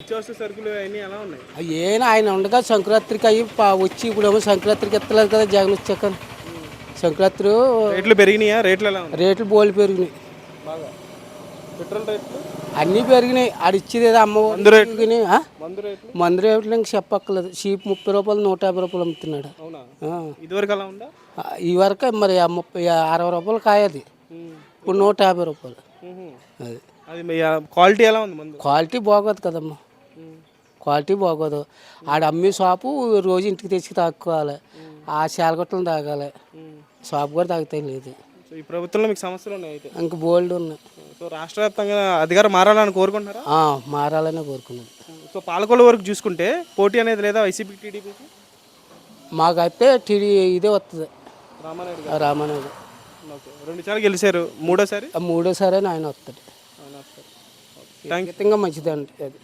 నిత్యావసర సరుకులు అన్నీ ఎలా ఉన్నాయి? ఏనా ఆయన ఉండగా సంక్రాంతికి అయ్యి వచ్చి ఇప్పుడేమో సంక్రాంతికి ఎత్తలేదు కదా జగన్ వచ్చాక. సంక్రాంతి రేట్లు పెరిగినాయా? రేట్లు ఎలా ఉన్నాయి? రేట్లు బోలు పెరిగినాయి, బాగా పెట్రోల్ రేట్లు, అన్నీ పెరిగినాయి. ఆడిచ్చేది ఏదో మందు అమ్మ రేట్లు, మందు రేట్లు మందు రేట్లు ఇంక చెప్పక్కర్లేదు. షీప్ 30 రూపాయలు 150 రూపాయలు అమ్ముతున్నాడు. అవునా? ఆ. ఇదివరకు అలా ఉందా? ఈ వరకు మరి 60 రూపాయలు కాయది, ఇప్పుడు 150 రూపాయలు. అది అది క్వాలిటీ ఎలా ఉంది మందు? క్వాలిటీ బాగోదు కదమ్మా, క్వాలిటీ బాగోదు. ఆడ అమ్మి షాపు రోజు ఇంటికి తెచ్చి తాక్కోవాలి, ఆ శాలగొట్టలు తాగాలి, షాపు కూడా తాగుతాయి లేదు. సో ఈ ప్రభుత్వంలో మీకు సమస్యలు ఉన్నాయి అయితే? ఇంక బోల్డ్ ఉన్నాయి. సో రాష్ట్ర వ్యాప్తంగా అధికారం మారాలని కోరుకుంటున్నారా? మారాలనే కోరుకున్నది. సో పాలకొల వరకు చూసుకుంటే పోటీ అనేది లేదా వైసీపీ టీడీపీకి? మాకైతే ఇదే వస్తుంది, రామానాయుడు గారు. రామానాయుడు. ఓకే, 2 సార్లు గెలిచారు, మూడోసారి మూడోసారి ఆయన వస్తాడు. Thank you. ఖచ్చితంగా మంచిదండి అది.